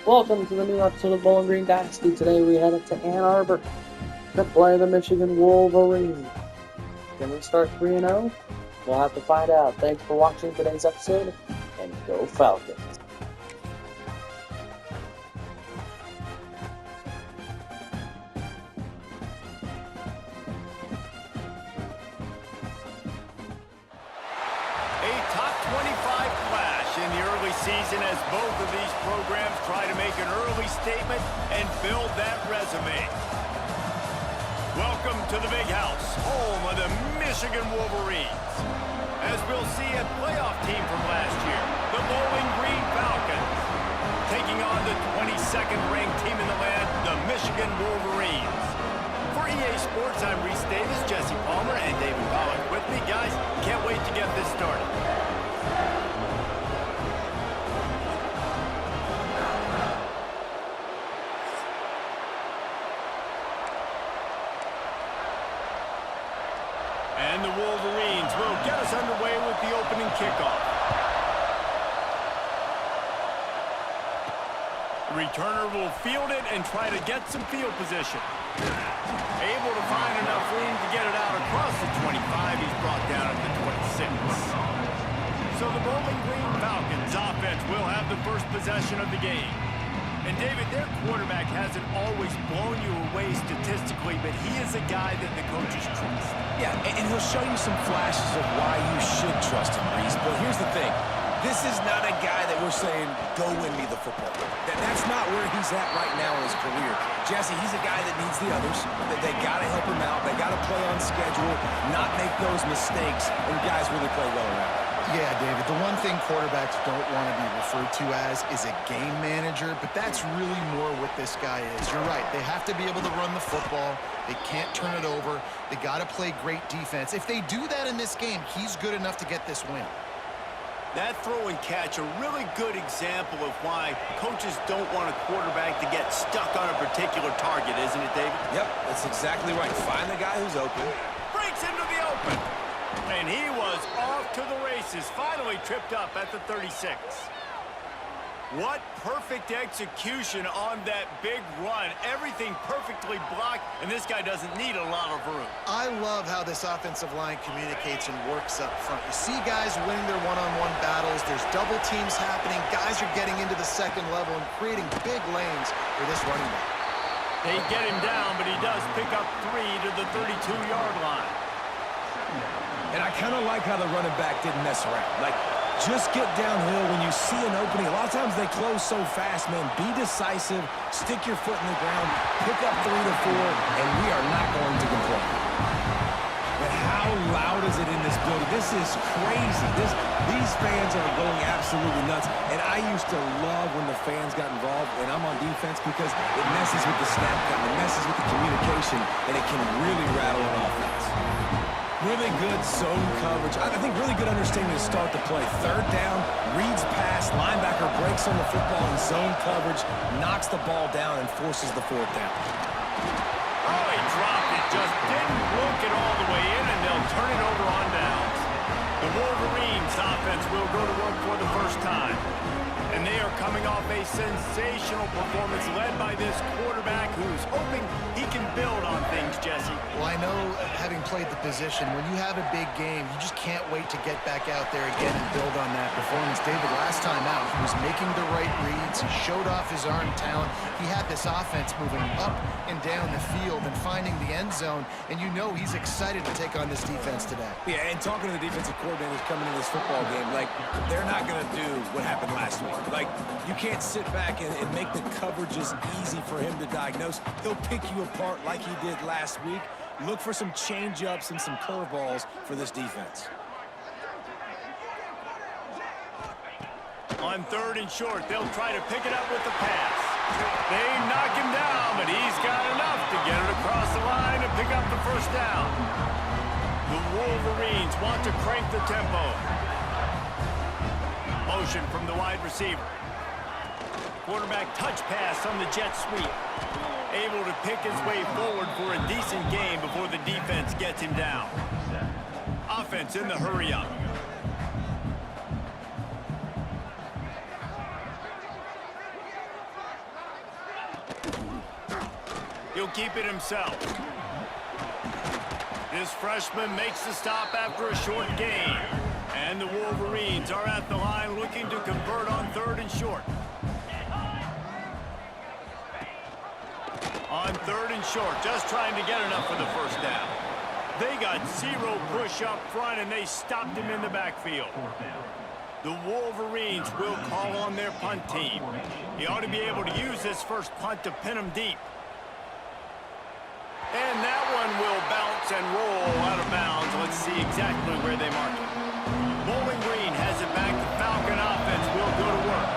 Welcome to the new episode of Bowling Green Dynasty. Today we head up to Ann Arbor to play the Michigan Wolverines. Can we start 3-0? We'll have to find out. Thanks for watching today's episode, and go Falcons. A top 25 clash in the early season as both of these programs try to make an early statement and build that resume. Welcome to the Big House, home of the Michigan Wolverines. As we'll see, a playoff team from last year, the Bowling Green Falcons, taking on the 22nd ranked team in the land, the Michigan Wolverines. For EA Sports, I'm Reese Davis, Jesse Palmer, and David Pollock with me. Guys, can't wait to get this started. And the Wolverines will get us underway with the opening kickoff. The returner will field it and try to get some field position. Able to find enough room to get it out across the 25. He's brought down at the 26. So the Bowling Green Falcons offense will have the first possession of the game. And David, their quarterback hasn't always blown you away statistically, but he is a guy that the coaches trust. Yeah, and he'll show you some flashes of why you should trust him, Reese. But here's the thing. This is not a guy that we're saying, go win me the football. That's not where he's at right now in his career. Jesse, he's a guy that needs the others. That they got to help him out. They got to play on schedule, not make those mistakes, and guys really play well around. Yeah, David, the one thing quarterbacks don't want to be referred to as is a game manager, but that's really more what this guy is. You're right. They have to be able to run the football. They can't turn it over. They got to play great defense. If they do that in this game, he's good enough to get this win. That throw and catch, a really good example of why coaches don't want a quarterback to get stuck on a particular target, isn't it, David? Yep, that's exactly right. Find the guy who's open. Breaks into the open. And he was off to the races, finally tripped up at the 36. What perfect execution on that big run. Everything perfectly blocked, and this guy doesn't need a lot of room. I love how this offensive line communicates and works up front. You see guys winning their one-on-one battles. There's double teams happening. Guys are getting into the second level and creating big lanes for this running back. They get him down, but he does pick up 3 to the 32-yard line. And I kind of like how the running back didn't mess around. Like, just get downhill when you see an opening. A lot of times they close so fast, man. Be decisive, stick your foot in the ground, pick up 3 to 4, and we are not going to complain. But how loud is it in this building? This is crazy. These fans are going absolutely nuts. And I used to love when the fans got involved, and I'm on defense because it messes with the snap count, it messes with the communication, and it can really rattle an offense. Really good zone coverage. I think really good understanding to start the play. Third down, reads pass, linebacker breaks on the football in zone coverage, knocks the ball down, and forces the 4th down. Oh, he dropped it. Just didn't look it all the way in, and they'll turn it over on downs. The Wolverines offense will go to work for the first time. And they are coming off a sensational performance led by this quarterback who's hoping he can build on things, Jesse. Well, I know, having played the position, when you have a big game, you just can't wait to get back out there again and build on that performance. David, last time out, he was making the right reads. He showed off his arm talent. He had this offense moving up and down the field and finding the end zone, and you know he's excited to take on this defense today. Yeah, and talking to the defensive coordinators coming into this football game, like, they're not going to do what happened last week. Like, you can't sit back and make the coverages easy for him to diagnose. He'll pick you apart like he did last week. Look for some change-ups and some curveballs for this defense. On 3rd and short, they'll try to pick it up with the pass. They knock him down, but he's got enough to get it across the line and pick up the 1st down. The Wolverines want to crank the tempo. Motion from the wide receiver. Quarterback touch pass on the jet sweep. Able to pick his way forward for a decent game before the defense gets him down. Offense in the hurry-up. He'll keep it himself. This freshman makes the stop after a short gain. And the Wolverines are at the line looking to convert on 3rd and short. On 3rd and short, just trying to get enough for the first down. They got 0 push up front, and they stopped him in the backfield. The Wolverines will call on their punt team. He ought to be able to use this first punt to pin him deep. And that one will bounce and roll out of bounds. Let's see exactly where they mark it. Bowling Green has it back. The Falcon offense will go to work.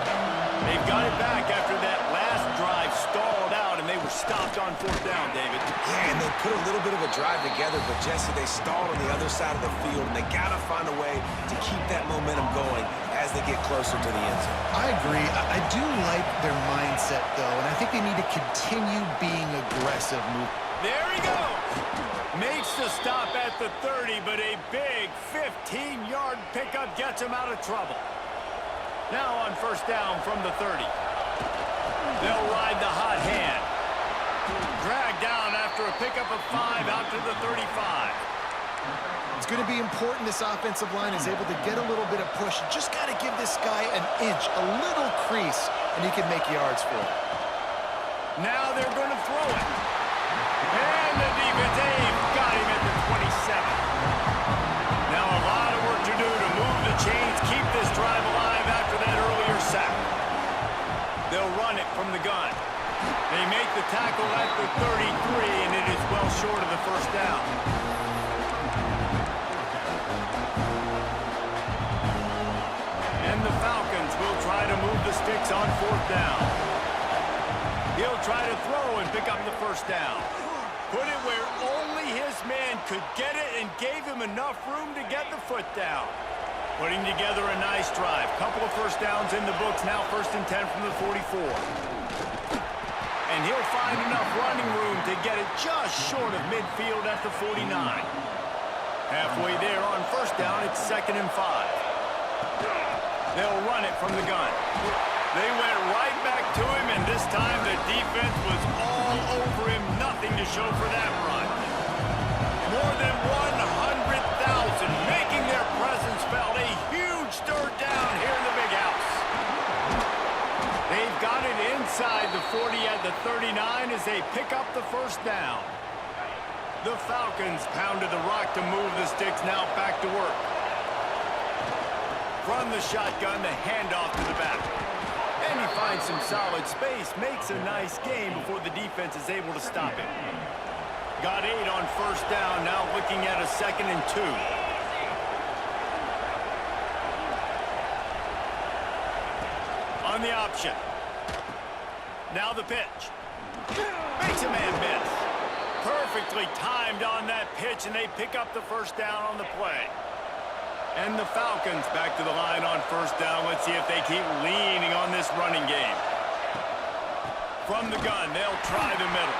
They've got it back after that last drive stalled out, and they were stopped on 4th down, David. Yeah, and they put a little bit of a drive together, but Jesse, they stalled on the other side of the field, and they got to find a way to keep that momentum going as they get closer to the end zone. I agree. I do like their mindset, though, and I think they need to continue being aggressive. There he goes. Makes the stop at the 30, but a big 15-yard pickup gets him out of trouble. Now on 1st down from the 30. They'll ride the hot hand. Dragged down after a pickup of 5 out to the 35. It's going to be important this offensive line is able to get a little bit of push. Just got to give this guy an inch, a little crease, and he can make yards for it. Now they're going to throw it. And the defense, they've got him at the 27. Now a lot of work to do to move the chains, keep this drive alive after that earlier sack. They'll run it from the gun. They make the tackle at the 33, and it is well short of the 1st down. And the Falcons will try to move the sticks on 4th down. He'll try to throw and pick up the 1st down. Put it where only his man could get it and gave him enough room to get the foot down. Putting together a nice drive. Couple of 1st downs in the books. Now 1st and 10 from the 44. And he'll find enough running room to get it just short of midfield at the 49. Halfway there on 1st down, it's 2nd and 5. They'll run it from the gun. They went right back to him, and this time the defense was all over him. Nothing to show for that run. More than 100,000 making their presence felt. A huge 3rd down here in the big house. They've got it inside the 40 at the 39 as they pick up the 1st down. The Falcons pounded the rock to move the sticks. Now back to work. From the shotgun, the handoff to the back. And he finds some solid space, makes a nice game before the defense is able to stop him. Got 8 on 1st down, now looking at a 2nd and 2. On the option. Now the pitch. Makes a man miss. Perfectly timed on that pitch, and they pick up the 1st down on the play. And the Falcons back to the line on 1st down. Let's see if they keep leaning on this running game. From the gun, they'll try the middle.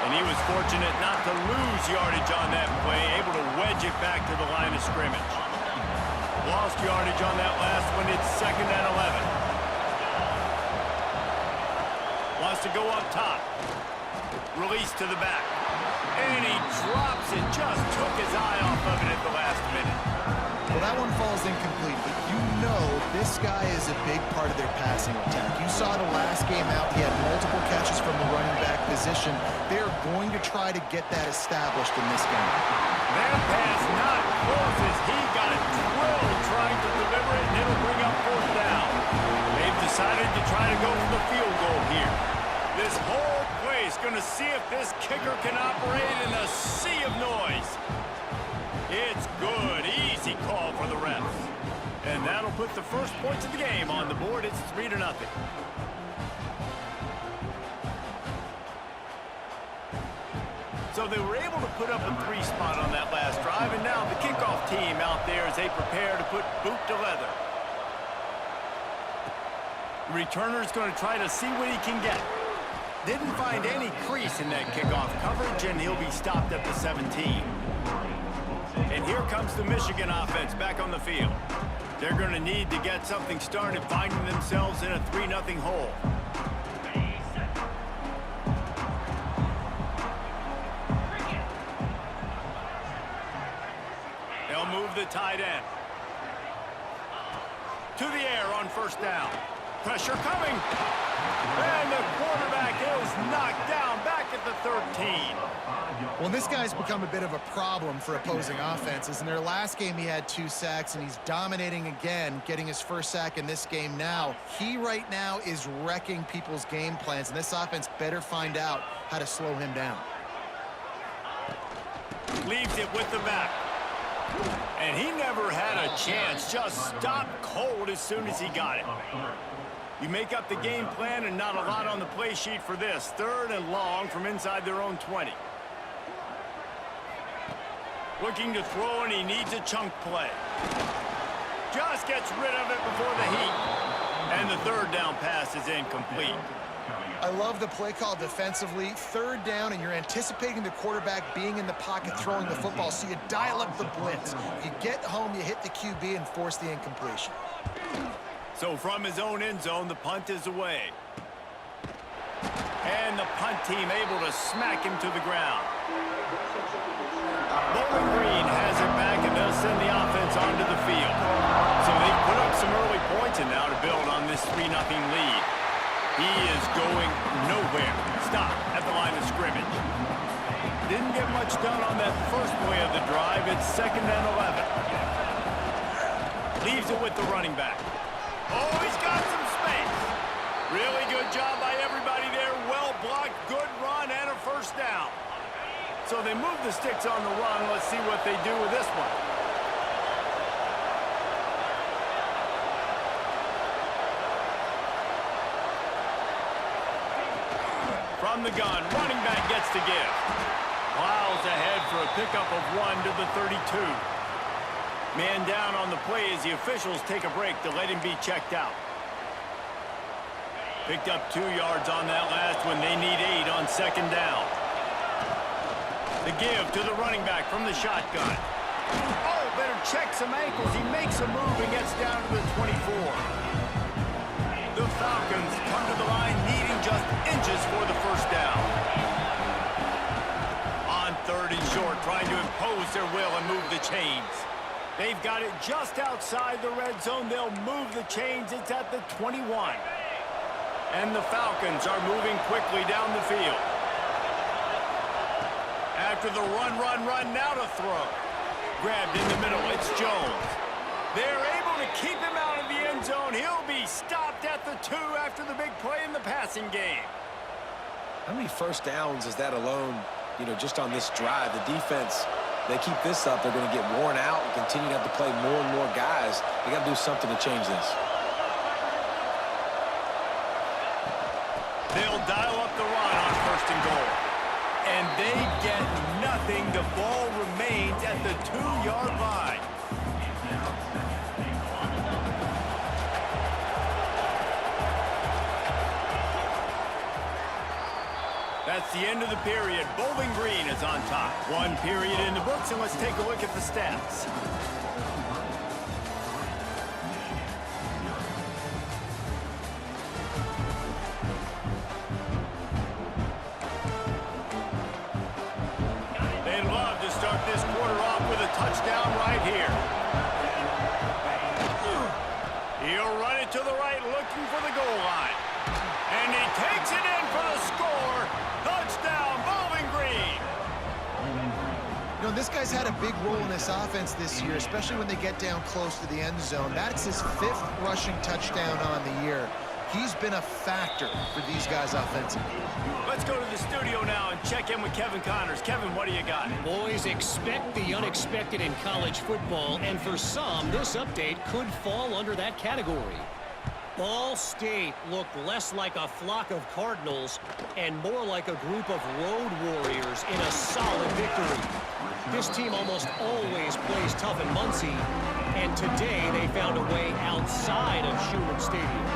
And he was fortunate not to lose yardage on that play, able to wedge it back to the line of scrimmage. Lost yardage on that last one. It's 2nd and 11. Wants to go up top. Release to the back. And he drops it. Just took his eye off of it at the last minute. Well, that one falls incomplete, but you know this guy is a big part of their passing attack. You saw the last game out, he had multiple catches from the running back position. They're going to try to get that established in this game. That pass not close as he got drilled trying to deliver it, and it'll bring up 4th down. They've decided to try to go for the field goal here. This whole play is going to see if this kicker can operate in a sea of noise. It's good. Easy call for the refs. And that'll put the first points of the game on the board. It's 3-0. So they were able to put up a 3 spot on that last drive, and now the kickoff team out there as they prepare to put boot to leather. The returner's going to try to see what he can get. Didn't find any crease in that kickoff coverage, and he'll be stopped at the 17. And here comes the Michigan offense back on the field. They're going to need to get something started, finding themselves in a 3-0 hole. tight end. To the air on first down. Pressure coming. And the quarterback is knocked down back at the 13. Well, this guy's become a bit of a problem for opposing offenses. In their last game, he had 2 sacks, and he's dominating again, getting his first sack in this game now. He right now is wrecking people's game plans, and this offense better find out how to slow him down. Leaves it with the back. And he never had a chance. Just stopped cold as soon as he got it. You make up the game plan and not a lot on the play sheet for this. 3rd and long from inside their own 20. Looking to throw, and he needs a chunk play. Just gets rid of it before the heat. And the 3rd down pass is incomplete. I love the play call defensively. 3rd down, and you're anticipating the quarterback being in the pocket throwing the football, so you dial up the blitz. You get home, you hit the QB, and force the incompletion. So from his own end zone, the punt is away. And the punt team able to smack him to the ground. Bowling Green has it back, and they'll send the offense onto the field. So they've put up some early points, and now to build on this 3-0 lead. He is going nowhere. Stop at the line of scrimmage. Didn't get much done on that first play of the drive. It's 2nd and 11. Leaves it with the running back. Oh, he's got some space. Really good job by everybody there. Well blocked, good run, and a first down. So they move the sticks on the run. Let's see what they do with this one. From the gun, running back gets to give. Plows ahead for a pickup of 1 to the 32. Man down on the play as the officials take a break to let him be checked out. Picked up 2 yards on that last one. They need 8 on 2nd down. The give to the running back from the shotgun. Oh, better check some ankles. He makes a move and gets down to the 24. The Falcons come to the line needing just inches for the first down. On 3rd and short, trying to impose their will and move the chains. They've got it just outside the red zone. They'll move the chains. It's at the 21. And the Falcons are moving quickly down the field. After the run, now to throw. Grabbed in the middle, it's Jones. They're able to keep him out of the end zone. He'll be stopped at the 2 after the big play in the passing game. How many first downs is that alone, just on this drive? The defense, they keep this up, they're going to get worn out and continue to have to play more and more guys. They got to do something to change this. They'll dial up the run on 1st and goal. And they get nothing. The ball remains at the 2-yard line. That's the end of the period. Bowling Green is on top. 1 period in the books, and let's take a look at the stats. They'd love to start this quarter off with a touchdown right here. He'll run it to the right, looking for the goal line. And he takes it in for the score. Touchdown, Bowling Green. This guy's had a big role in this offense this year, especially when they get down close to the end zone. That's his 5th rushing touchdown on the year. He's been a factor for these guys offensively. Let's go to the studio now and check in with Kevin Connors. Kevin, what do you got? Boys, expect the unexpected in college football, and for some, this update could fall under that category. Ball State looked less like a flock of Cardinals and more like a group of road warriors in a solid victory. This team almost always plays tough in Muncie, and today they found a way outside of Schumann Stadium.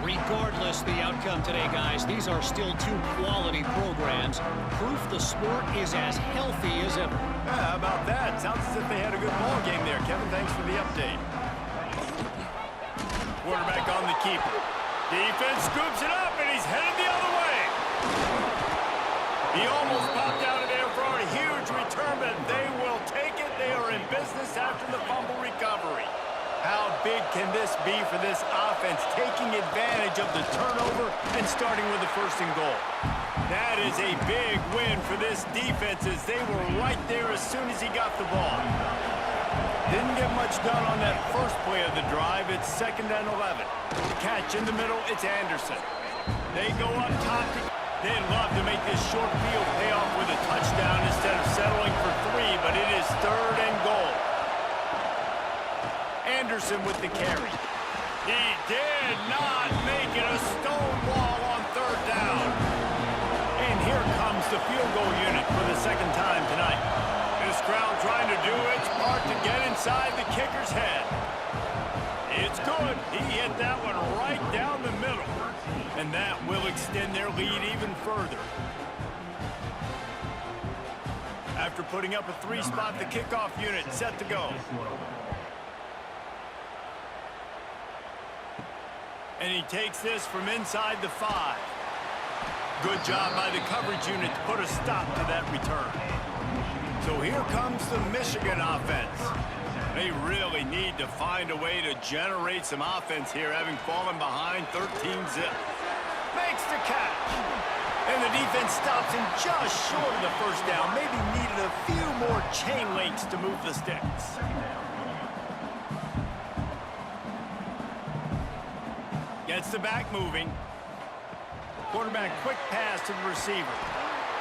Regardless the outcome today, guys, these are still 2 quality programs. Proof the sport is as healthy as ever. How about that? Sounds as if they had a good ball game there. Kevin, thanks for the update. Quarterback on the keeper. Defense scoops it up, and he's headed the other way. He almost popped out of there for a huge return, but they will take it. They are in business after the fumble recovery. How big can this be for this offense, taking advantage of the turnover and starting with the 1st and goal? That is a big win for this defense as they were right there as soon as he got the ball. Didn't get much done on that first play of the drive. It's 2nd and 11. The catch in the middle, it's Anderson. They go up top. They'd love to make this short field pay off with a touchdown instead of settling for 3, but it is 3rd and goal. Anderson with the carry. He did not make it a stone wall on 3rd down. And here comes the field goal unit for the 2nd time tonight. This crowd trying to do its part to get inside the kicker's head. It's good. He hit that one right down the middle. And that will extend their lead even further. After putting up a 3-spot, the kickoff unit set to go. And he takes this from inside the 5. Good job by the coverage unit to put a stop to that return. So here comes the Michigan offense. They really need to find a way to generate some offense here, having fallen behind 13-zip. Makes the catch. And the defense stops him just short of the 1st down. Maybe needed a few more chain links to move the sticks. Gets the back moving. Quarterback quick pass to the receiver.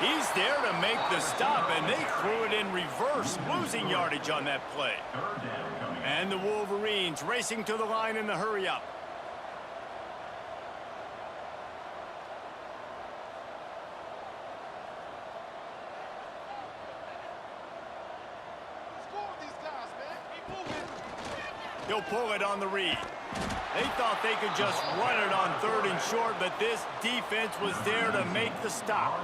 He's there to make the stop, and they threw it in reverse, losing yardage on that play. And the Wolverines racing to the line in the hurry-up. He'll pull it on the read. They thought they could just run it on 3rd and short, but this defense was there to make the stop.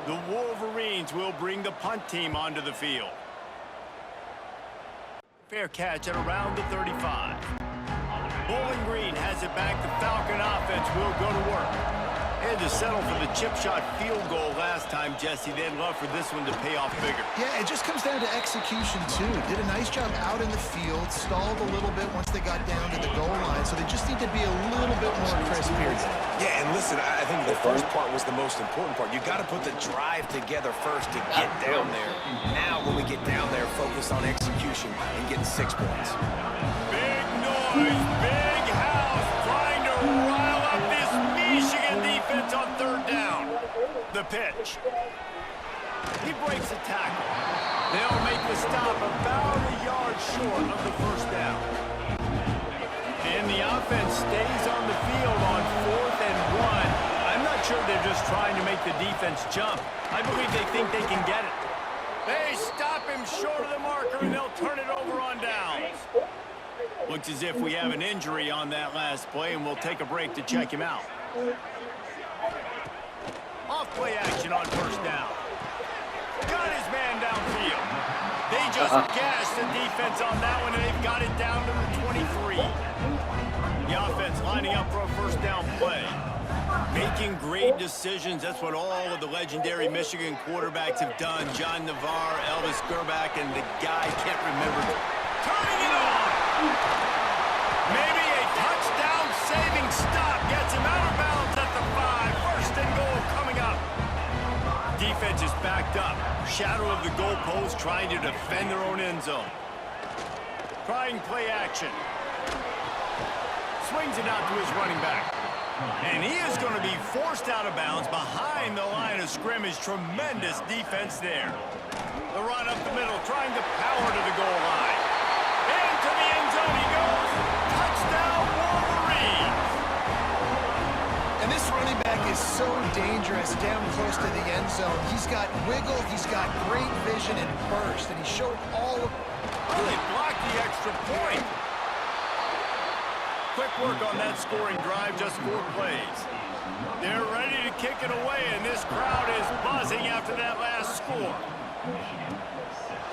The Wolverines will bring the punt team onto the field. Fair catch at around the 35. Bowling Green has it back. The Falcon offense will go to work. Had to settle for the chip shot field goal last time, Jesse. They'd love for this one to pay off bigger. Yeah, it just comes down to execution, too. Did a nice job out in the field, stalled a little bit once they got down to the goal line, so they just need to be a little bit more crisp here. Yeah, and listen, I think the first part was the most important part. You got to put the drive together first to get down there. Now, when we get down there, focus on execution and getting 6 points. Big noise, big house, trying to rile up this Michigan defense on 3rd down. The pitch. He breaks a tackle. They'll make the stop about a yard short of the 1st down. And the offense stays on the field on 4th and 1. I'm not sure they're just trying to make the defense jump. I believe they think they can get it. They stop him short of the marker, and they'll turn it over on downs. Looks as if we have an injury on that last play, and we'll take a break to check him out. Off-play action on 1st down. Got his man downfield. They just gashed the defense on that one, and they've got it down to the 23. The offense lining up for a 1st down play. Making great decisions. That's what all of the legendary Michigan quarterbacks have done. John Navarre, Elvis Gerbach, and the guy can't remember. Turning it on! Maybe a touchdown-saving stop gets him out of bounds at the 5. 1st and goal coming up. Defense is backed up. Shadow of the goalpost trying to defend their own end zone. Trying play action. Swings it out to his running back. And he is going to be forced out of bounds behind the line of scrimmage. Tremendous defense there. The run up the middle, trying to power to the goal line. Into the end zone he goes. Touchdown, Wolverines. And this running back is so dangerous down close to the end zone. He's got wiggle, he's got great vision and burst, and he showed all of... Really blocked the extra point. Quick work on that scoring drive, just 4 plays. They're ready to kick it away, and this crowd is buzzing after that last score.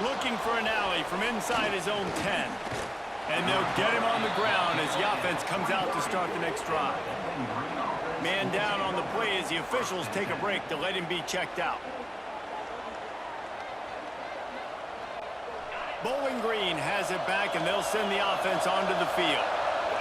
Looking for an alley from inside his own 10. And they'll get him on the ground as the offense comes out to start the next drive. Man down on the play as the officials take a break to let him be checked out. Bowling Green has it back, and they'll send the offense onto the field.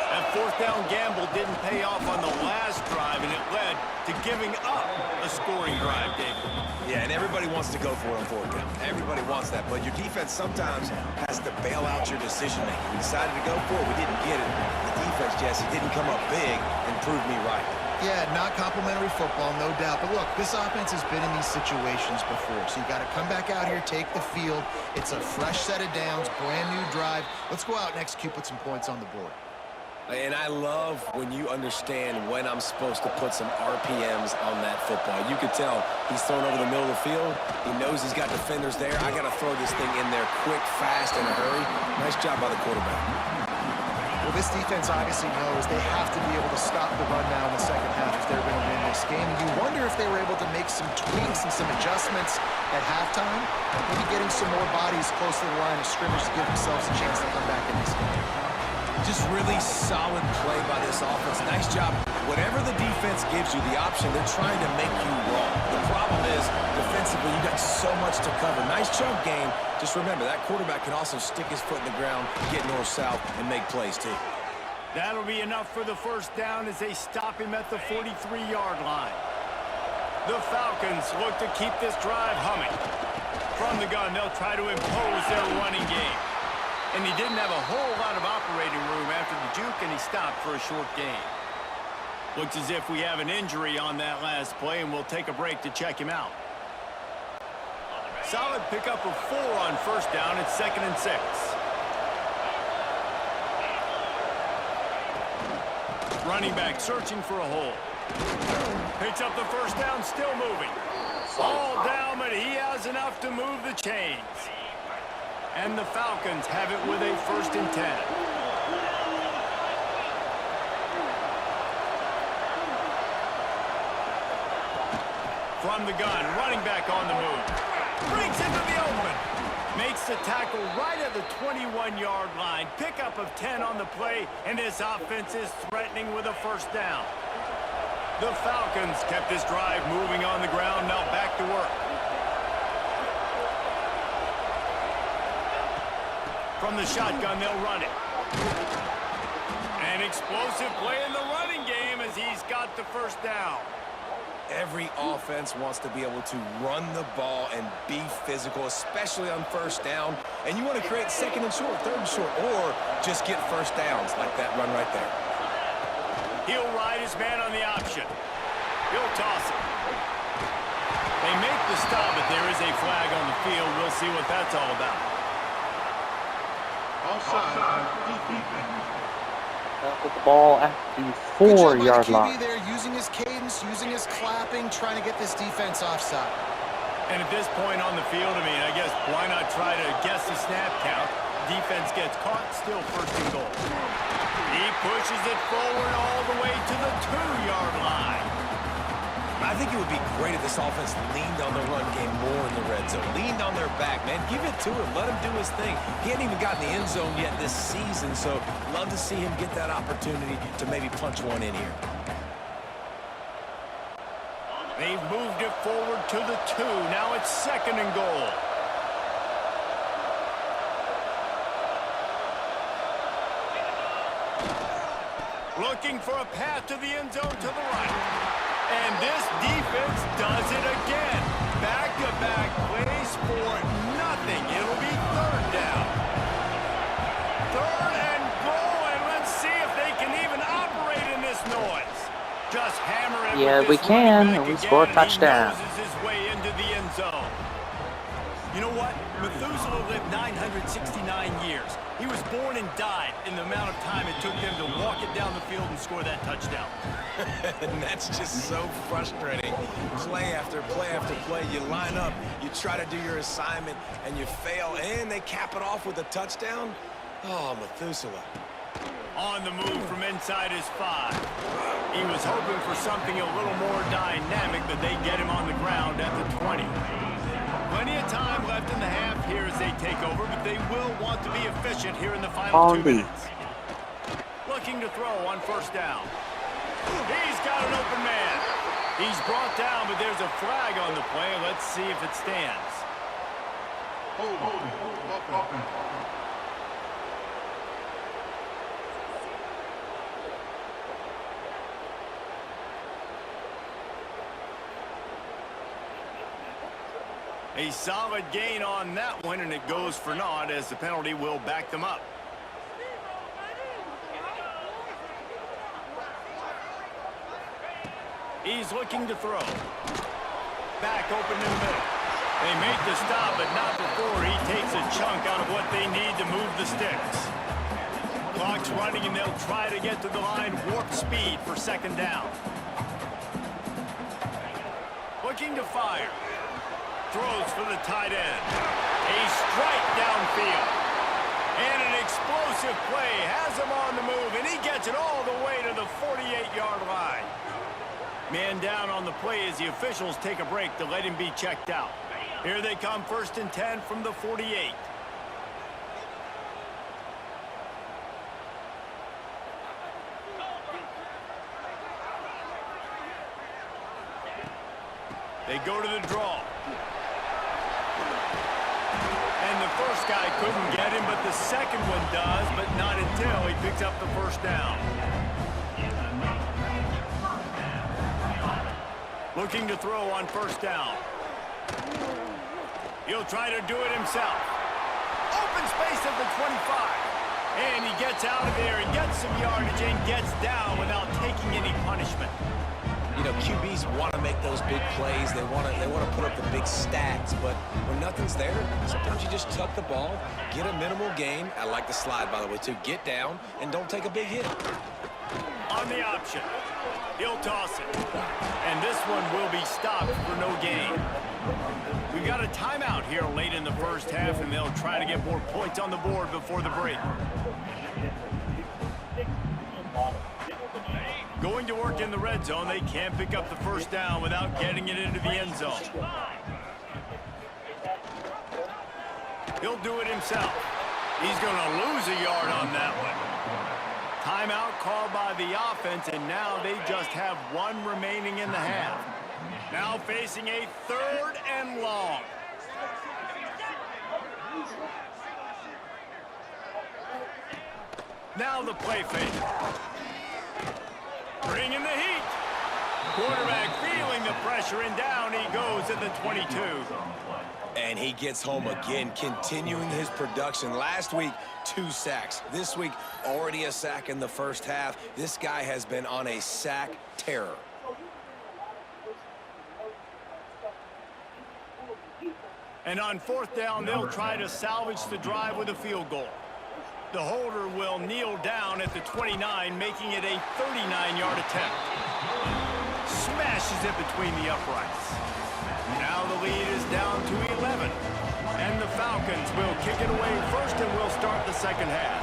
That fourth down gamble didn't pay off on the last drive, and it led to giving up a scoring drive, David. Yeah, and everybody wants to go for it on fourth down. Everybody wants that, but your defense sometimes has to bail out your decision-making. We decided to go for it. We didn't get it. The defense, Jesse, didn't come up big and prove me right. Yeah, not complimentary football, no doubt. But look, this offense has been in these situations before. So you got to come back out here, take the field. It's a fresh set of downs, brand new drive. Let's go out and execute, put some points on the board. And I love when you understand when I'm supposed to put some RPMs on that football. You could tell he's thrown over the middle of the field. He knows he's got defenders there. I got to throw this thing in there quick, fast, in a hurry. Nice job by the quarterback. Well, this defense obviously knows they have to be able to stop the run now in the second half if they're going to win this game. And you wonder if they were able to make some tweaks and some adjustments at halftime, maybe getting some more bodies close to the line of scrimmage to give themselves a chance to come back in this game. Just really solid play by this offense. Nice job. Whatever the defense gives you the option, they're trying to make you wrong. The problem is, defensively, you got so much to cover. Nice chunk game. Just remember, that quarterback can also stick his foot in the ground, get north-south, and make plays, too. That'll be enough for the first down as they stop him at the 43-yard line. The Falcons look to keep this drive humming. From the gun, they'll try to impose their running game. And he didn't have a whole lot of operating room after the juke, and he stopped for a short gain. Looks as if we have an injury on that last play, and we'll take a break to check him out. Solid pickup of 4 on first down. It's 2nd and 6. Running back searching for a hole. Picks up the first down, still moving. All down, but he has enough to move the chains. And the Falcons have it with a 1st and 10. From the gun, running back on the move. Breaks into the open. Makes the tackle right at the 21-yard line. Pickup of 10 on the play, and this offense is threatening with a 1st down. The Falcons kept this drive moving on the ground, now back to work. From the shotgun, they'll run it. An explosive play in the running game as he's got the 1st down. Every offense wants to be able to run the ball and be physical, especially on 1st down. And you want to create 2nd and short, 3rd and short, or just get 1st downs like that run right there. He'll ride his man on the option. He'll toss it. They make the stop, but there is a flag on the field. We'll see what that's all about. Put the ball at the 4-yard line. There, using his cadence, using his clapping, trying to get this defense offside. And at this point on the field, I mean, I guess why not try to guess the snap count? Defense gets caught, still 1st and goal. He pushes it forward all the way to the 2-yard line. I think it would be great if this offense leaned on the run game more in the red zone. Leaned on their back, man. Give it to him. Let him do his thing. He hadn't even gotten the end zone yet this season, so love to see him get that opportunity to maybe punch one in here. They've moved it forward to the 2. Now it's 2nd and goal. Looking for a path to the end zone to the right. And this defense does it again. Back-to-back plays for nothing. It'll be 3rd down. 3rd and goal, and let's see if they can even operate in this noise. Just hammer it. Yeah, we can. We score a touchdown. He noses his way into the end zone. You know what? Methuselah lived 969 years. He was born and died in the amount of time it took them to walk it down the field and score that touchdown. And that's just so frustrating. Play after play after play. You line up, you try to do your assignment, and you fail, and they cap it off with a touchdown. Oh, Methuselah. On the move from inside his 5. He was hoping for something a little more dynamic, but they get him on the ground at the 20. Plenty of time left in the half here as they take over, but they will want to be efficient here in the final 2 minutes. Looking to throw on 1st down. He's got an open man. He's brought down, but there's a flag on the play. Let's see if it stands. A solid gain on that one, and it goes for naught as the penalty will back them up. He's looking to throw. Back open in the middle. They make the stop, but not before he takes a chunk out of what they need to move the sticks. Clock's running, and they'll try to get to the line warp speed for second down. Looking to fire. Throws for the tight end. A strike downfield. And an explosive play has him on the move, and he gets it all the way to the 48-yard line. Man down on the play as the officials take a break to let him be checked out. Here they come, 1st and 10 from the 48. They go to the draw. And the first guy couldn't get him, but the second one does, but not until he picks up the first down. Looking to throw on 1st down. He'll try to do it himself. Open space at the 25. And he gets out of there and gets some yardage and gets down without taking any punishment. You know, QBs want to make those big plays. They want to put up the big stats. But when nothing's there, sometimes you just tuck the ball, get a minimal gain. I like the slide, by the way, too. Get down and don't take a big hit. On the option, he'll toss it. And this one will be stopped for no gain. We've got a timeout here late in the first half, and they'll try to get more points on the board before the break. Going to work in the red zone, they can't pick up the first down without getting it into the end zone. He'll do it himself. He's going to lose a yard on that one. Timeout called by the offense, and now they just have one remaining in the half. Now facing a 3rd and long. Now the play fake. Bringing the heat. Quarterback feeling the pressure, and down he goes at the 22. And he gets home again, continuing his production. Last week, 2 sacks. This week, already a sack in the first half. This guy has been on a sack terror. And on 4th down, they'll try to salvage the drive with a field goal. The holder will kneel down at the 29, making it a 39-yard attempt. Smashes it between the uprights. Now the lead is down to 11. And the Falcons will kick it away first, and will start the second half.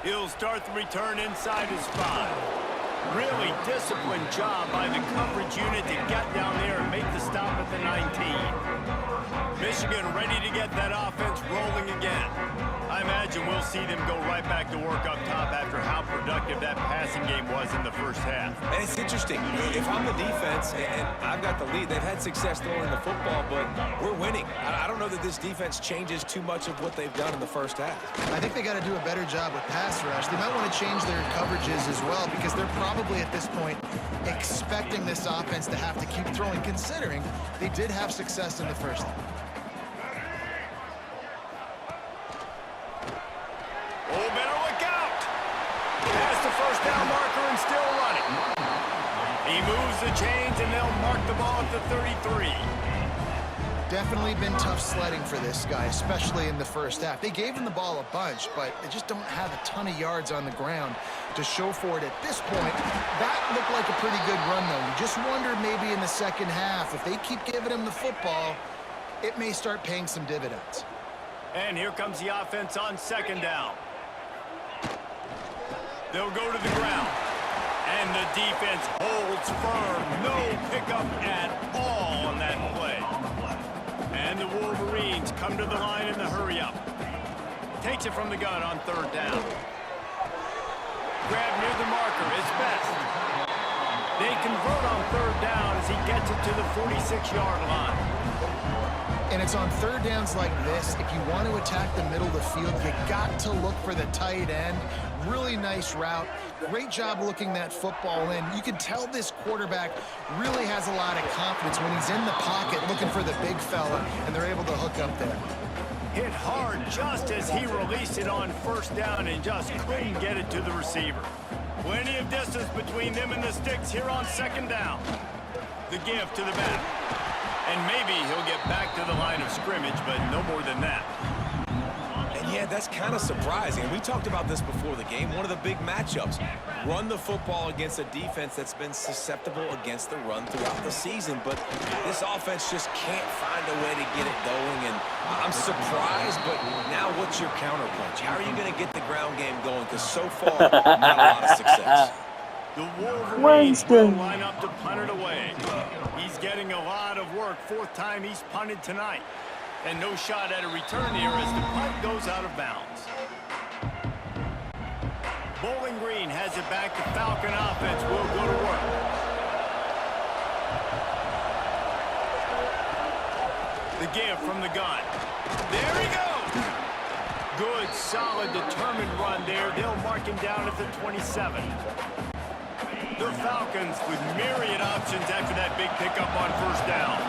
He'll start the return inside his 5. Really disciplined job by the coverage unit to get down there and make the stop at the 19. Michigan ready to get that offense rolling again. I imagine we'll see them go right back to work up top after how productive that passing game was in the first half. And it's interesting. If I'm the defense and I've got the lead, they've had success throwing the football, but we're winning. I don't know that this defense changes too much of what they've done in the first half. I think they got to do a better job with pass rush. They might want to change their coverages as well, because they're probably at this point expecting this offense to have to keep throwing, considering they did have success in the first half. Oh, better look out! Past the first down marker and still running. He moves the chains, and they'll mark the ball at the 33. Definitely been tough sledding for this guy, especially in the first half. They gave him the ball a bunch, but they just don't have a ton of yards on the ground to show for it at this point. That looked like a pretty good run, though. You just wonder maybe in the second half, if they keep giving him the football, it may start paying some dividends. And here comes the offense on second down. They'll go to the ground. And the defense holds firm. No pickup at all on that play. And the Wolverines come to the line in the hurry-up. Takes it from the gun on third down. Grab near the marker is best. They convert on third down as he gets it to the 46-yard line. And it's on third downs like this. If you want to attack the middle of the field, you got to look for the tight end. Really nice route. Great job looking that football in. You can tell this quarterback really has a lot of confidence when he's in the pocket looking for the big fella, and they're able to hook up there. Hit hard just as he released it on first down and just couldn't get it to the receiver. Plenty of distance between them and the sticks here on second down. The give to the back. And maybe he'll get back to the line of scrimmage, but no more than that. And yeah, that's kind of surprising. And we talked about this before the game. One of the big matchups. Run the football against a defense that's been susceptible against the run throughout the season. But this offense just can't find a way to get it going. And I'm surprised, but now what's your counterpunch? How are you going to get the ground game going? Because so far, not a lot of success. The Wolverines will line up to punt it away. He's getting a lot of work. Fourth time he's punted tonight. And no shot at a return here as the punt goes out of bounds. Bowling Green has it back. The Falcon offense will go to work. The give from the gun. There he goes. Good, solid, determined run there. They'll mark him down at the 27. The Falcons with myriad options after that big pickup on first down.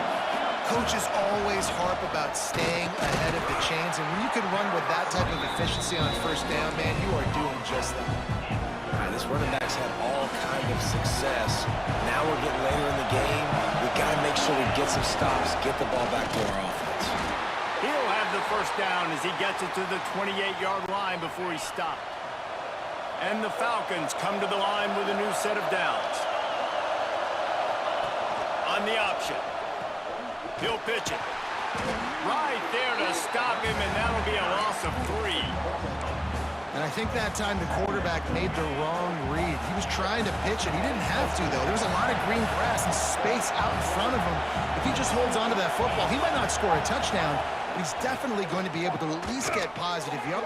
Coaches always harp about staying ahead of the chains, and when you can run with that type of efficiency on first down, man, you are doing just that. All right, this running back's had all kind of success. Now we're getting later in the game. We got to make sure we get some stops, get the ball back to our offense. He'll have the first down as he gets it to the 28-yard line before he stopped. And the Falcons come to the line with a new set of downs. On the option. He'll pitch it. Right there to stop him, and that'll be a loss of 3. And I think that time the quarterback made the wrong read. He was trying to pitch it. He didn't have to, though. There was a lot of green grass and space out in front of him. If he just holds on to that football, he might not score a touchdown, but he's definitely going to be able to at least get positive. Yep.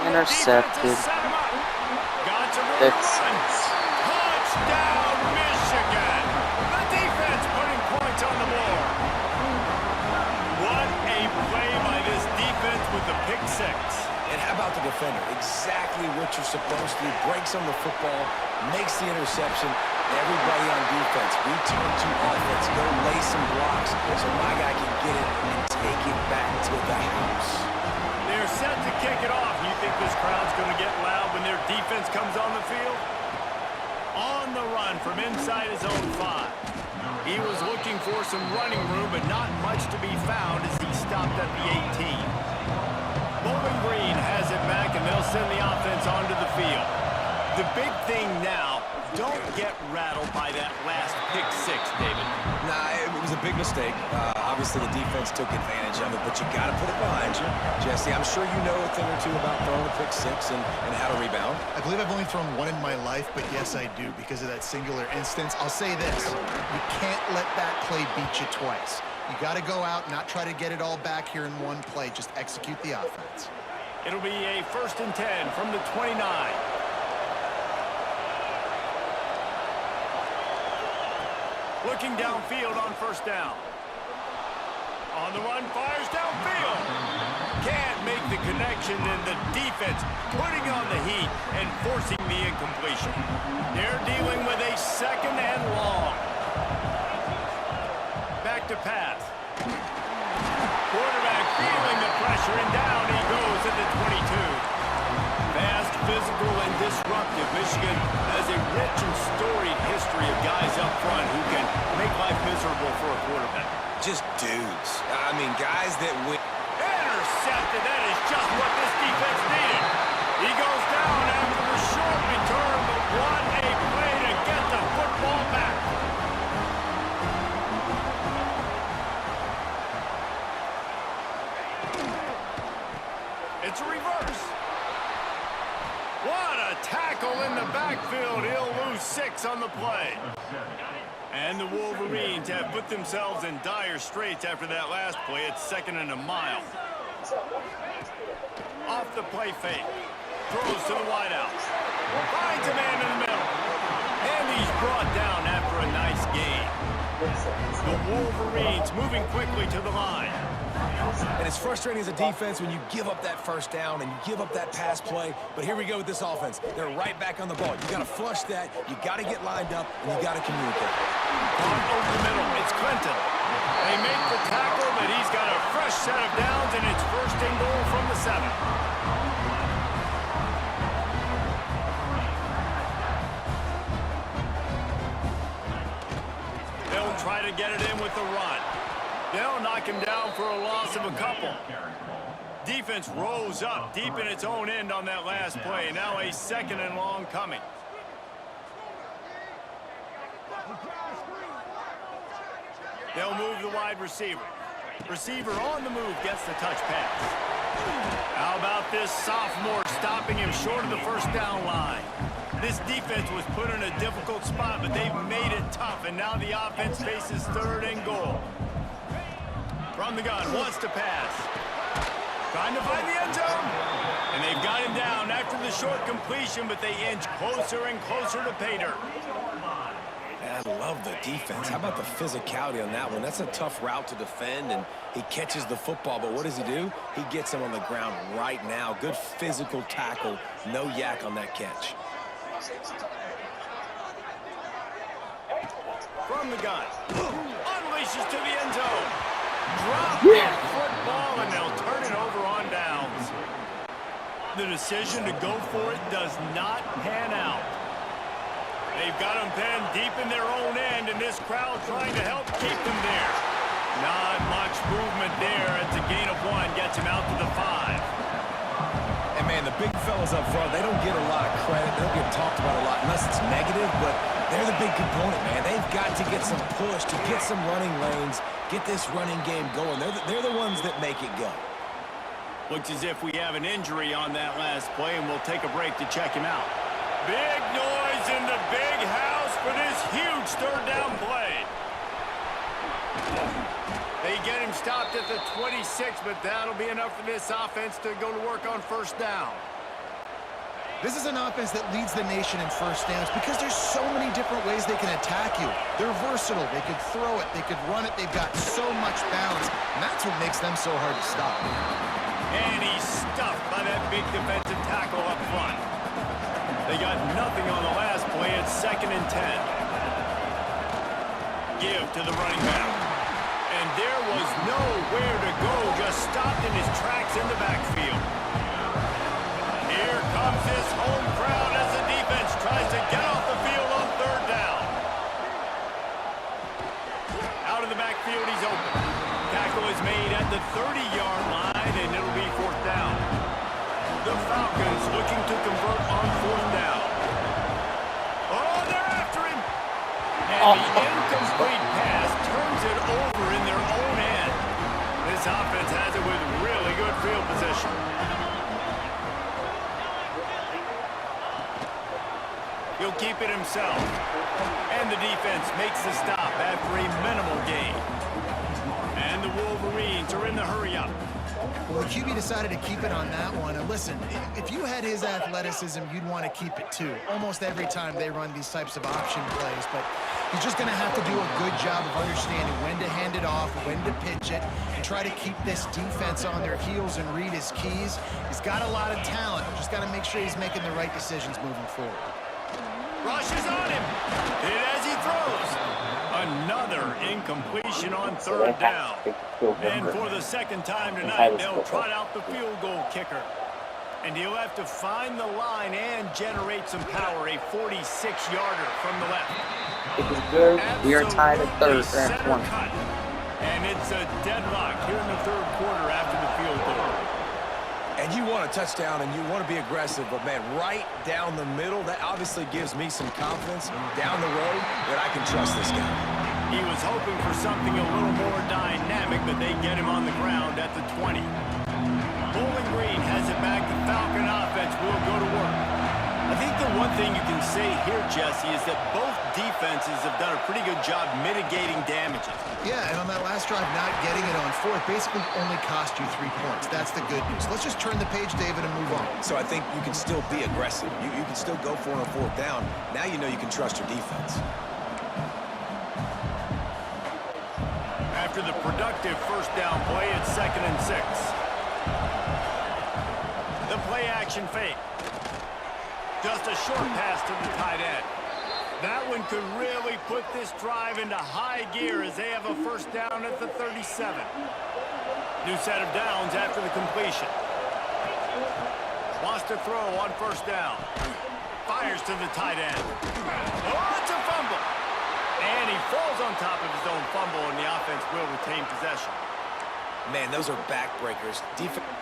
Intercepted. Got to run. Touchdown, Michigan. The defense putting points on the board. What a play by this defense with the pick 6. And how about the defender? Exactly what you're supposed to do. Breaks on the football, makes the interception. Everybody on defense, return to offense, go lay some blocks so my guy can get it and take it back to the house. They're set to kick it off. You think this crowd's going to get loud when their defense comes on the field? On the run from inside his own 5. He was looking for some running room, but not much to be found as he stopped at the 18. Bowling Green has it back, and they'll send the offense onto the field. The big thing now, don't get rattled by that last pick 6, David. Nah, it was a big mistake. Obviously, the defense took advantage of it, but you got to put it behind you. Jesse, I'm sure you know a thing or two about throwing a pick 6 and how to rebound. I believe I've only thrown one in my life, but yes, I do because of that singular instance. I'll say this. You can't let that play beat you twice. You got to go out, not try to get it all back here in one play. Just execute the offense. It'll be a 1st and 10 from the 29. Looking downfield on first down. On the run, fires downfield. Can't make the connection, and the defense putting on the heat and forcing the incompletion. They're dealing with a 2nd and long. Back to pass. Quarterback feeling the pressure, and down he goes at the 22. Fast, physical, and disruptive. Michigan has a rich and storied history of guys up front who can make life miserable for a quarterback. Just dudes. I mean, guys that win. Intercepted. That is just what this defense needed. He goes down after the short return, but what a play to get the football back. It's a reverse. What a tackle in the backfield. He'll lose 6 on the play. And the Wolverines have put themselves in dire straits after that last play. It's 2nd and a mile. Off the play fake. Throws to the wideout. Finds a man in the middle. And he's The Wolverines moving quickly to the line. And it's frustrating as a defense when you give up that first down and you give up that pass play. But here we go with this offense. They're right back on the ball. You got to flush that. You got to get lined up, and you got to communicate. On over the middle, it's Clinton. They make the tackle, but he's got a fresh set of downs, and it's first and goal from the 7. They'll try to get it in with the run. They'll knock him down for a loss of a couple. Defense rose up deep in its own end on that last play. Now a 2nd and long coming. They'll move the wide receiver. Receiver on the move gets the touch pass. How about this sophomore stopping him short of the first down line? This defense was put in a difficult spot, but they've made it tough, and now the offense faces 3rd and goal. From the gun, wants to pass. Trying to find the end zone. And they've got him down after the short completion, but they inch closer and closer to pay dirt. I love the defense. How about the physicality on that one? That's a tough route to defend, and he catches the football, but what does he do? He gets him on the ground right now. Good physical tackle. No yak on that catch. From the gun. Unleashes to the end zone. Drop that football, and they'll turn it over on downs. The decision to go for it does not pan out. They've got them pinned deep in their own end, and this crowd trying to help keep them there. Not much movement there. It's a gain of 1, gets him out to the 5. And, man, the big fellas up front, they don't get a lot of credit. They don't get talked about a lot unless it's negative, but they're the big component, man. They've got to get some push, to get some running lanes, get this running game going. They're the ones that make it go. Looks as if we have an injury on that last play, and we'll take a break to check him out. Big noise in the big house for this huge 3rd down play. They get him stopped at the 26, but that'll be enough for this offense to go to work on 1st down. This is an offense that leads the nation in first downs because there's so many different ways they can attack you. They're versatile. They could throw it. They could run it. They've got so much balance, and that's what makes them so hard to stop. And he's stuffed by that big defensive tackle up front. They got nothing on the last play. It's 2nd and 10. Give to the running back. And there was nowhere to go, just stopped in his tracks in the backfield. Here comes this home crowd as the defense tries to get off the field on 3rd down. Out of the backfield, he's open. Tackle is made at the 30-yard line, and it'll be 4th down. The Falcons looking to convert on 4th down. Oh, they're after him! And the incomplete pass turns it over in their own end. This offense has it with really good field position. He'll keep it himself. And the defense makes the stop after a minimal gain. And the Wolverines are in the hurry-up. Well, the QB decided to keep it on that one. And listen, if you had his athleticism, you'd want to keep it too. Almost every time they run these types of option plays. But he's just going to have to do a good job of understanding when to hand it off, when to pitch it, and try to keep this defense on their heels and read his keys. He's got a lot of talent. Just got to make sure he's making the right decisions moving forward. Rushes on him. Hit as he throws. Another incompletion on 3rd down. And for the 2nd time tonight, they'll trot out the field goal kicker. And he'll have to find the line and generate some power. A 46-yarder from the left. It was good. We are tied at 3rd and 20. And it's a deadlock here in the 3rd quarter after the field goal. And you want a touchdown, and you want to be aggressive, but, man, right down the middle, that obviously gives me some confidence down the road that I can trust this guy. He was hoping for something a little more dynamic, but they get him on the ground at the 20. Bowling Green has it back. The Falcon offense will go to work. I think the one thing you can say here, Jesse, is that both defenses have done a pretty good job mitigating damages. Yeah, and on that last drive, not getting it on 4th basically only cost you 3 points. That's the good news. Let's just turn the page, David, and move on. So I think you can still be aggressive. You can still go for it on 4th down. Now you know you can trust your defense. after the productive first down play at 2nd and 6. The play action fake. Just a short pass to the tight end. That one could really put this drive into high gear as they have a first down at the 37. New set of downs after the completion. Wants to throw on first down. Fires to the tight end. Oh, it's a fumble. And he falls on top of his own fumble, and the offense will retain possession. Man, those are backbreakers.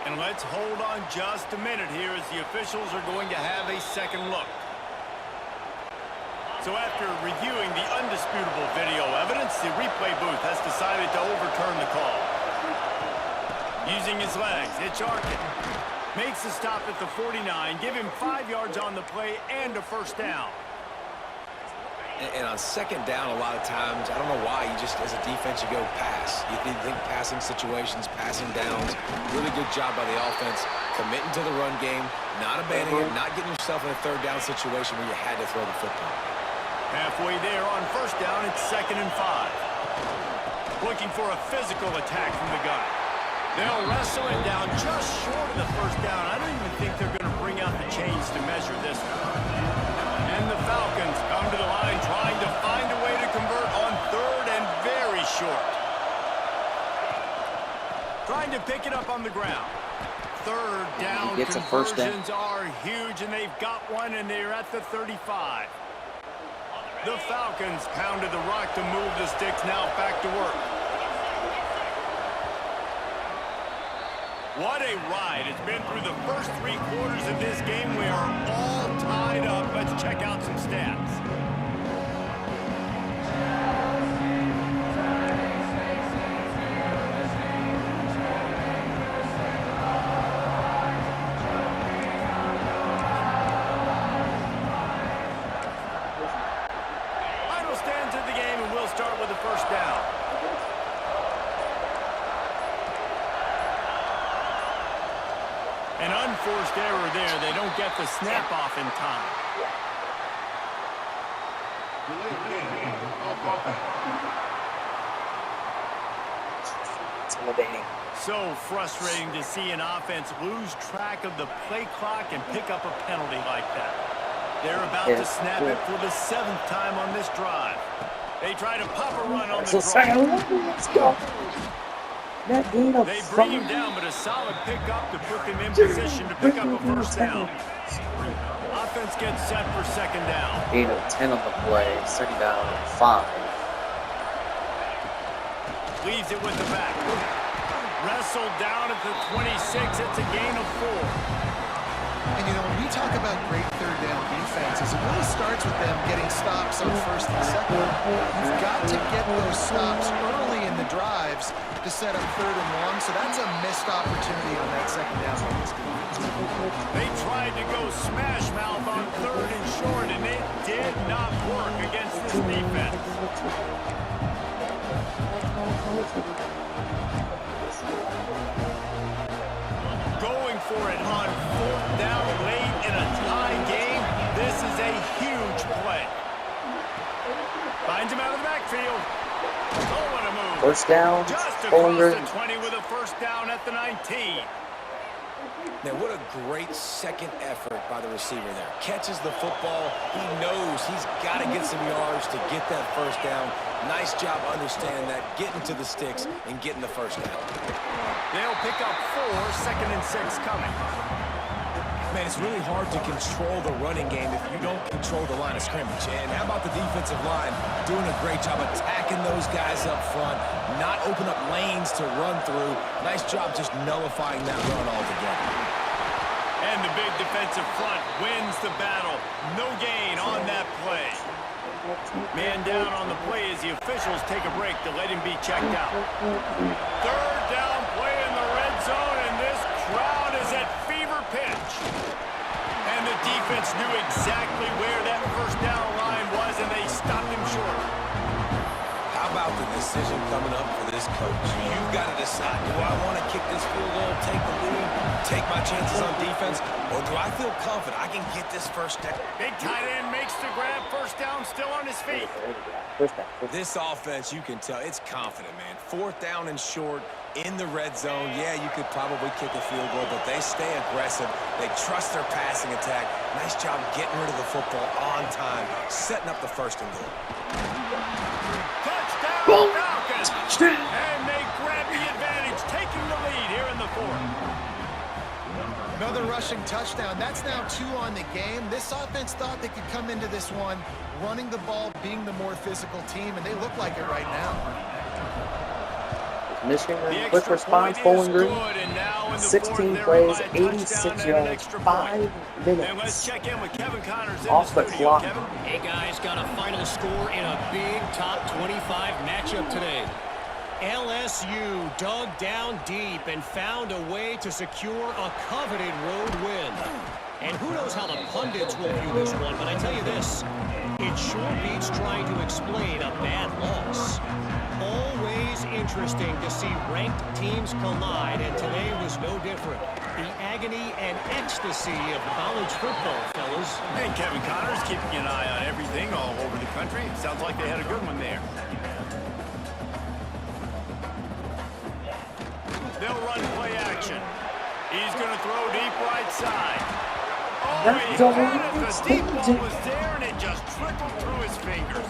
And let's hold on just a minute here as the officials are going to have a second look. So after reviewing the undisputable video evidence, the replay booth has decided to overturn the call. Using his legs, it's Arkin. Makes the stop at the 49, give him 5 yards on the play and a first down. And on second down, a lot of times, I don't know why, you just, as a defense, you go pass. You think passing situations, passing downs. Really good job by the offense, committing to the run game, not abandoning it, not getting yourself in a third down situation where you had to throw the football. Halfway there on first down, it's 2nd and 5. Looking for a physical attack from the gun. They'll wrestle it down just short of the first down. I don't even think they're going to bring out the chains to measure this one. And the Falcons come to the line trying to find a way to convert on 3rd and very short. Trying to pick it up on the ground. 3rd down conversions are huge, and they've got one, and they're at the 35. The Falcons pounded the rock to move the sticks, now back to work. What a ride. It's been through the first 3 quarters of this game. We are all tied up. Let's check out some stats. Final stands of the game, and we'll start with the first down. An unforced error there. They don't get the snap off in time. So frustrating to see an offense lose track of the play clock and pick up a penalty like that. They're about to snap it for the 7th time on this drive. They try to pop a run on the drive. Let's go. They bring him down, but a solid pickup to put them in position to pick up a first down. Offense gets set for 2nd down. 8 of 10 on the play. 2nd down and 5. Leaves it with the back. Wrestled down at the 26. It's a gain of 4. And, you know, when we talk about great 3rd down defenses, it really starts with them getting stops on 1st and 2nd. You've got to get those stops early in the drives to set up 3rd and 1, so that's a missed opportunity on that 2nd down. They tried to go smash mouth on 3rd and short, and it did not work against this defense. Going for it on 4th down late in a tie game. This is a huge play. Finds him out of the backfield. Oh, what a move. First down. Just across the 20 with a first down at the 19. Man, what a great second effort by the receiver there. Catches the football. He knows he's got to get some yards to get that first down. Nice job understanding that, getting to the sticks and getting the first down. They'll pick up 4, 2nd and 6 coming. Man, it's really hard to control the running game if you don't control the line of scrimmage. And how about the defensive line doing a great job attacking those guys up front, not open up lanes to run through. Nice job just nullifying that run altogether. And the big defensive front wins the battle. No gain on that play. Man down on the play as the officials take a break to let him be checked out. 3rd down play in the red zone, and this crowd is at fever pitch. And the defense knew exactly where that first down line was, and they stopped him short. How about the decision coming up for this coach. You've got to decide, do I want to kick this field goal, take the lead, take my chances on defense, or do I feel confident I can get this first down? Big tight end makes the grab, first down, still on his feet. This offense, you can tell, it's confident, man. 4th down and short in the red zone. Yeah, you could probably kick a field goal, but they stay aggressive. They trust their passing attack. Nice job getting rid of the football on time, setting up the first and goal. Touchdown, Falcons! And they grab the advantage, taking the lead here in the 4th. Another rushing touchdown. That's now 2 on the game. This offense thought they could come into this one running the ball, being the more physical team, and they look like it right now. Michigan quick response, Bowling Green. 16 plays, 86 yards, 5 minutes. And let's check in with Kevin Connors in Off the the studio. clock. Kevin? Hey, guys, got a final score in a big top 25 matchup today. LSU dug down deep and found a way to secure a coveted road win. And who knows how the pundits will view this one, but I tell you this, it sure beats trying to explain a bad loss. Always interesting to see ranked teams collide, and today was no different. The agony and ecstasy of college football, fellas. And Kevin Connors keeping an eye on everything all over the country. Sounds like they had a good one there. They'll run play action. He's going to throw deep right side. Oh, he had it. The deep ball was there, and it just trickled through his fingers.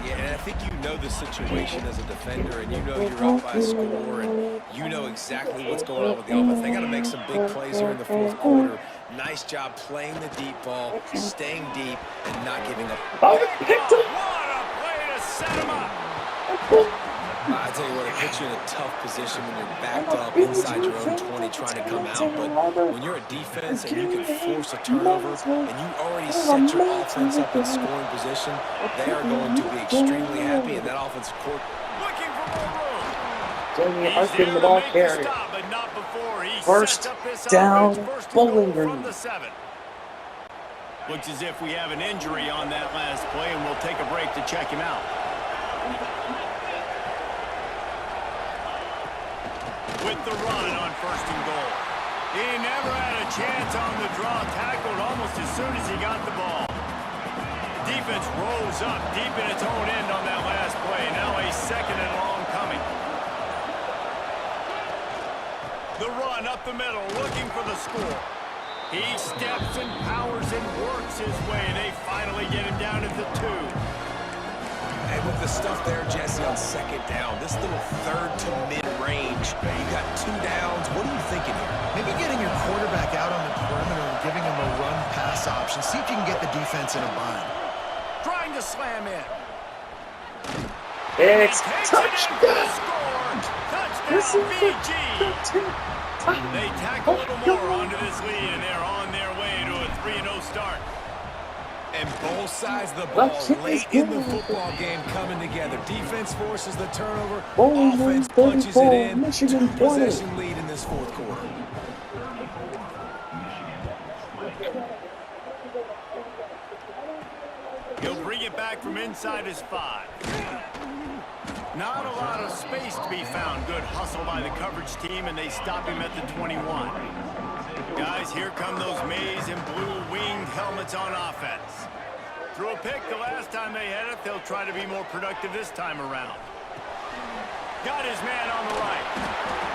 Yeah, and I think you know the situation as a defender, and you know you're up by a score, and you know exactly what's going on with the offense. They got to make some big plays here in the 4th quarter. Nice job playing the deep ball, staying deep, and not giving up. What a play to set him up. I tell you what, it puts you in a tough position when you're backed up inside your own 20 trying to come out. But when you're a defense and you can force a turnover and you already set your offense up in scoring position, they are going to be extremely happy, and that offensive court. Looking for more room. Jamie Harkin, the ball carrier. Stop, but not before he First sets up this down, offense. First and Bowling goal Green. from the 7. Looks as if we have an injury on that last play, and we'll take a break to check him out. With the run on first and goal. He never had a chance on the draw, tackled almost as soon as he got the ball. Defense rolls up deep in its own end on that last play. Now a 2nd and long coming. The run up the middle, looking for the score. He steps and powers and works his way. They finally get him down at the 2. And with the stuff there, Jesse, on 2nd down, this little 3rd to mid-range, you got 2 downs. What are you thinking here? Maybe getting your quarterback out on the perimeter and giving him a run-pass option. See if you can get the defense in a bind. Trying to slam in. It's Touchdown! touchdown. Touchdown, BG! They tack a little more onto this lead, and they're on their way to a 3-0 start. And both sides of the ball late in the football game coming together. Defense forces the turnover. Offense punches it in. Michigan 2-possession lead in this 4th quarter. He'll bring it back from inside his 5. Not a lot of space to be found. Good hustle by the coverage team, and they stop him at the 21. Guys, here come those maize and blue winged helmets on offense. Threw a pick the last time they had it. They'll try to be more productive this time around. Got his man on the right.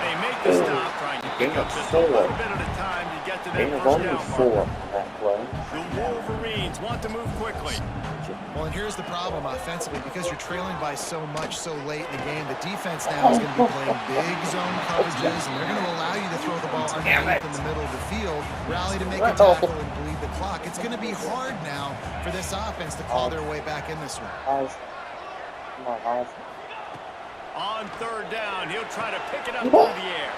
They make the stop, trying to pick up just a little bit at a time to get to that first down mark. The Wolverines want to move quickly. Well, and here's the problem offensively. Because you're trailing by so much so late in the game, the defense now is going to be playing big zone coverages, and they're going to allow you to throw the ball underneath in the middle of the field, rally to make a tackle, and bleed the clock. It's going to be hard now for this offense to claw their way back in this one. On 3rd down, he'll try to pick it up through the air.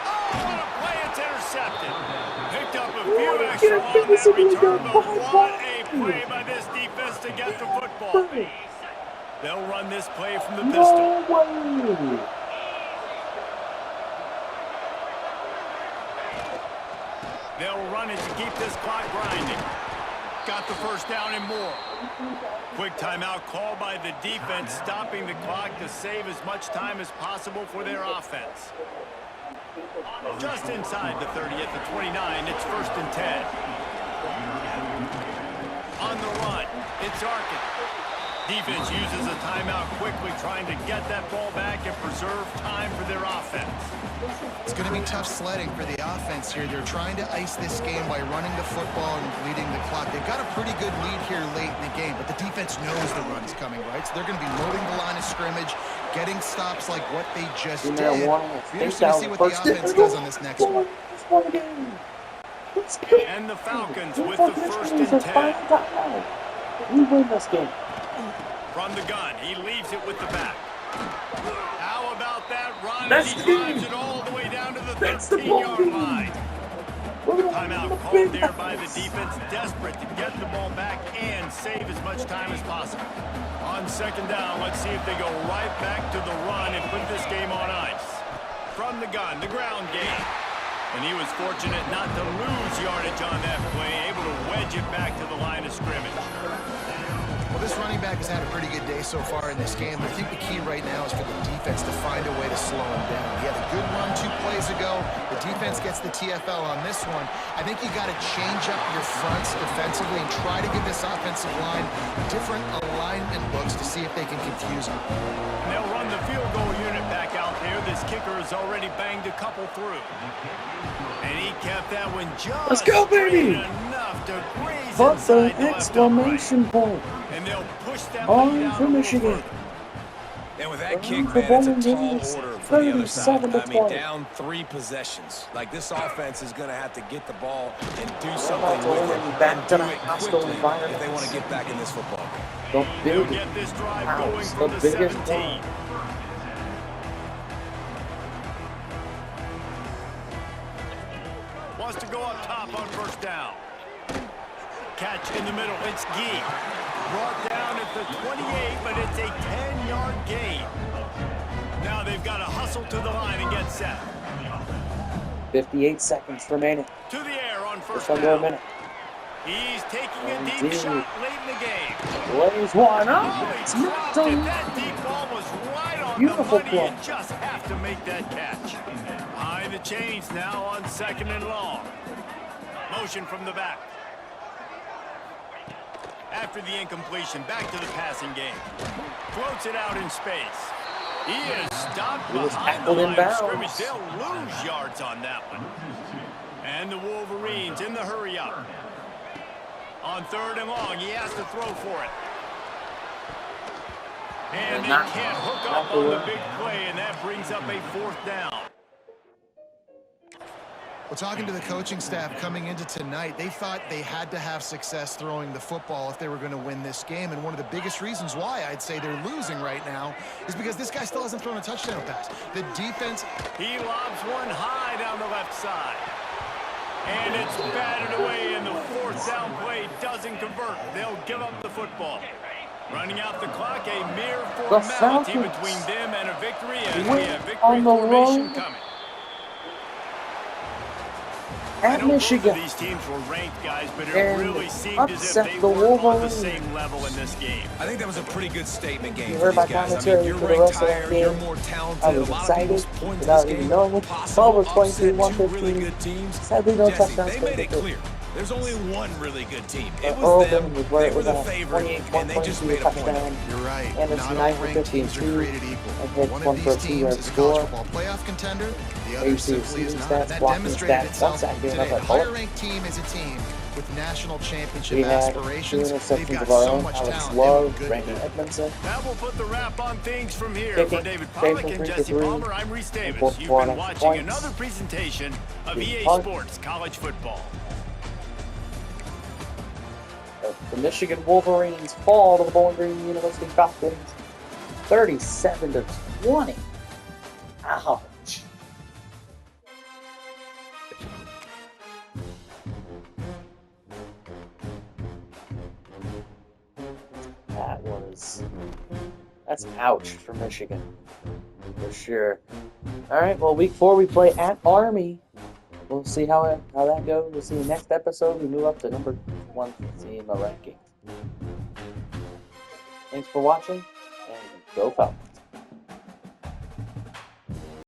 Oh, what a play! It's intercepted. Picked up a few extra on that return, but what a play by this defense to get the football. They'll run this play from the pistol. They'll run it to keep this clock grinding. Got the first down and more. Quick timeout called by the defense, stopping the clock to save as much time as possible for their offense. Just inside the 30 at the 29, it's 1st and 10. On the run, it's Arkin. Defense uses a timeout quickly, trying to get that ball back and preserve time for their offense. It's going to be tough sledding for the offense here. They're trying to ice this game by running the football and bleeding the clock. They've got a pretty good lead here late in the game, but the defense knows the run is coming, right? So they're going to be loading the line of scrimmage, getting stops like what they just did. Be interesting to see what the offense does on this next one. And the Falcons with the 1st and 10. We win this game. From the gun, he leaves it with the back. How about that run? That's He drives it all the way down to the 13-yard line. Timeout called there by the defense, desperate to get the ball back and save as much time as possible. On 2nd down, let's see if they go right back to the run and put this game on ice. From the gun, the ground game. And he was fortunate not to lose yardage on that play, able to wedge it back to the line of scrimmage. Well, this running back has had a pretty good day so far in this game. I think the key right now is for the defense to find a way to slow him down. He had a good run 2 plays ago. The defense gets the TFL on this one. I think you got to change up your fronts defensively and try to give this offensive line different alignment looks to see if they can confuse him. And they'll run the field goal unit back out there. This kicker has already banged a couple through. And he kept that one just Let's go, baby! enough to graze But the inside the left exclamation point. And they'll push that On one down for a little Michigan. further. And with that kick, For man, it's a Bowling tall Green, order for the other side. 37 to I mean, 20. down 3 possessions. Like, this offense is going to have to get the ball and do about something to with win it back and to do the it hostile quickly environment. if they want to get back in this football game. The They'll big get this drive house, going the from the biggest 17. one. Wants to go up top on 1st down. Catch in the middle. It's Gee. Brought down at the 28, but it's a 10-yard gain. Now they've got to hustle to the line and get set. 58 seconds remaining. To the air on 1st Just under a down. minute. He's taking a deep Indeed. shot late in the game. Lays one Oh, up. he It's dropped knocked it. on. That deep ball was right on Beautiful the money. You play. just have to make that catch. High the chains now on 2nd and long. Motion from the back. After the incompletion, back to the passing game. Floats it out in space. He is stopped He was behind the tackled in line of bounds. scrimmage. They'll lose yards on that one. And the Wolverines in the hurry up. On 3rd and long, he has to throw for it. And they can't hook up on the big play, and that brings up a 4th down. Well, talking to the coaching staff coming into tonight, they thought they had to have success throwing the football if they were going to win this game. And one of the biggest reasons why I'd say they're losing right now is because this guy still hasn't thrown a touchdown pass. The defense... He lobs one high down the left side. And it's batted away, and the 4th down play doesn't convert. They'll give up the football. Running out the clock, a mere formality between them and a victory as we have victory formation coming. At Michigan. These teams were ranked, guys, but it And really seemed as if upset they the weren't on the Wolverines. same level in this game. I think that was a pretty good statement game You for heard these my guys. I mean, commentary you're for the ranked rest of that higher, you're game. more talented. I was a lot excited of people's points without this even game. knowing it. Possible 12 or 22, upset, 115. two really good teams. Sadly, no Jesse, touchdowns they for made the it good. clear. There's only one really good team. It Earl was them. Binn was where They it were was the at. favorite, 28, and they just 1.2 made a point. touchdown. You're right. And it's Not nine all for ranked 15, teams are too. created equal. And hits One one of for a these 2-yard teams is a score. college football playoff contender. The other ACU simply is season not. stats, That blocking demonstrated stats, itself one sack, giving today. up A a bullet. higher-ranked team is a team with national championship We had 2 aspirations. They've interceptions got of our so own. much Alex talent. Love, They look good Brandon today. Edmondson. That will put the wrap on things from here. Kicking, For David Shane Pollack from and 3 Jesse for 3. Palmer, I'm Reese Davis. Four You've for been 4 watching points. another presentation of Big EA punt. Sports College Football. The Michigan Wolverines fall to the Bowling Green University Falcons, 37 to 20. Ouch. That's ouch for Michigan, for sure. All right, well, week 4 we play at Army. we'll see how that goes. We'll see you next episode. We move up to number 1 in the rankings. Thanks for watching, and go Falcons.